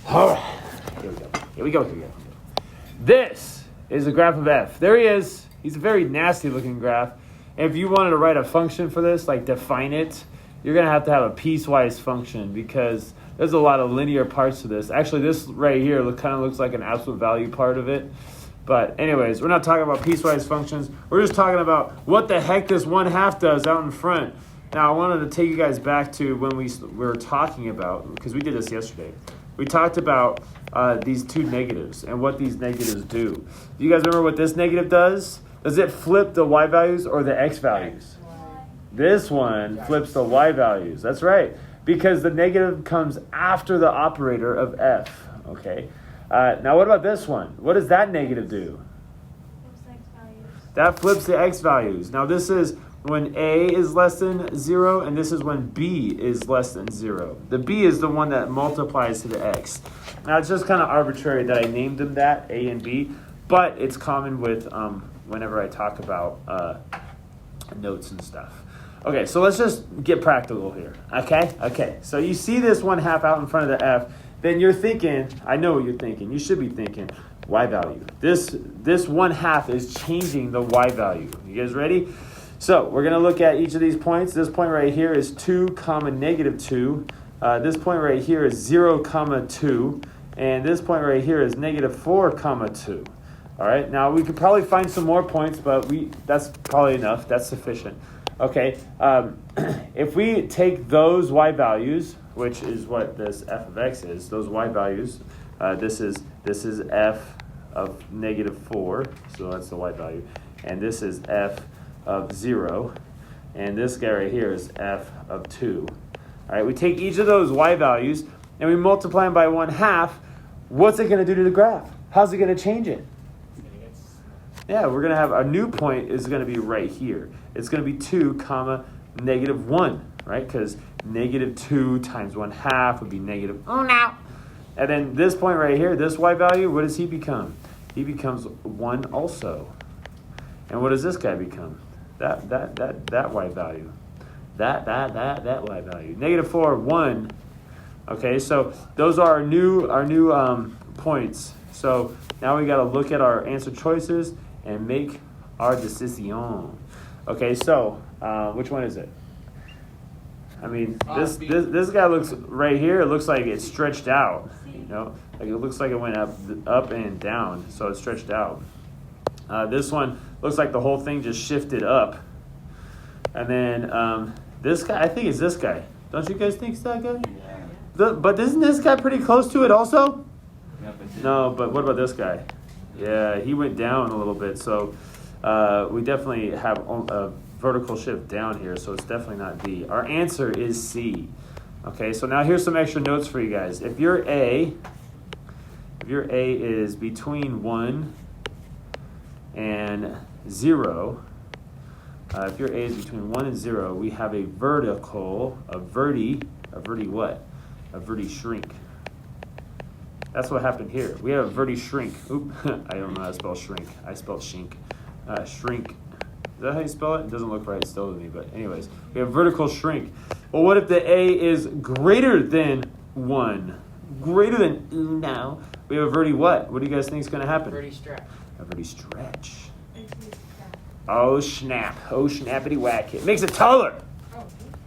All right. Here we go. This is a graph of f. There he is. He's a very nasty looking graph. And if you wanted to write a function for this, like define it, you're going to have a piecewise function because there's a lot of linear parts to this. Actually, this right here kind of looks like an absolute value part of it. But anyways, we're not talking about piecewise functions. We're just talking about what the heck this 1/2 does out in front. Now, I wanted to take you guys back to when we were talking about, because we did this yesterday. We talked about these two negatives and what these negatives do. Do you guys remember what this negative does? Does it flip the y values or the x values? This one flips the y values. That's right. Because the negative comes after the operator of f. Okay. Now, what about this one? What does that negative do? That flips the x values. Now, this is when a is less than 0, and this is when b is less than 0. The b is the one that multiplies to the x. Now, it's just kind of arbitrary that I named them that, a and b, but it's common with whenever I talk about notes and stuff. Okay, so let's just get practical here, okay? So you see this 1/2 out in front of the f, then you're thinking, I know what you're thinking, you should be thinking, y value. This 1/2 is changing the y value. You guys ready? So we're going to look at each of these points. This point right here is 2, -2. This point right here is 0, 2. And this point right here is -4, 2. All right, now we could probably find some more points, but that's probably enough. That's sufficient. Okay, if we take those y values, which is what this f of x is, those y values, this is f of -4, so that's the y value, and this is f of 0, and this guy right here is f of 2. All right, we take each of those y values and we multiply them by 1/2. What's it going to do to the graph? How's it going to change it? Yeah, we're going to have a new point is going to be right here. It's going to be 2, -1, right? Because -2 times 1/2 would be -1. And then this point right here, this y value, what does he become? He becomes 1 also. And what does this guy become? That y value. That y value. -4, 1. Okay, so those are our new points. So now we got to look at our answer choices and make our decision. Okay, so which one is it? I mean, this guy looks right here. It looks like it's stretched out. You know, like it looks like it went up and down, so it's stretched out. This one looks like the whole thing just shifted up. And then this guy, I think it's this guy. Don't you guys think it's that guy? Yeah. But isn't this guy pretty close to it also? No, but what about this guy? Yeah, he went down a little bit. So we definitely have a vertical shift down here. So it's definitely not D. Our answer is C. Okay, so now here's some extra notes for you guys. If your A is between 1 and 0, if your A is between 1 and 0, we have a vertical, a verti what? A verti shrink. That's what happened here. We have a verti shrink. Oop, I don't know how to spell shrink. I spelled shink. Shrink. Is that how you spell it? It doesn't look right still to me, but anyways, we have vertical shrink. Well, what if the A is greater than 1? Greater than now. We have a verti what? What do you guys think is going to happen? Verti stretch. A verti stretch. Oh snap! Oh snappity whack! It makes it taller.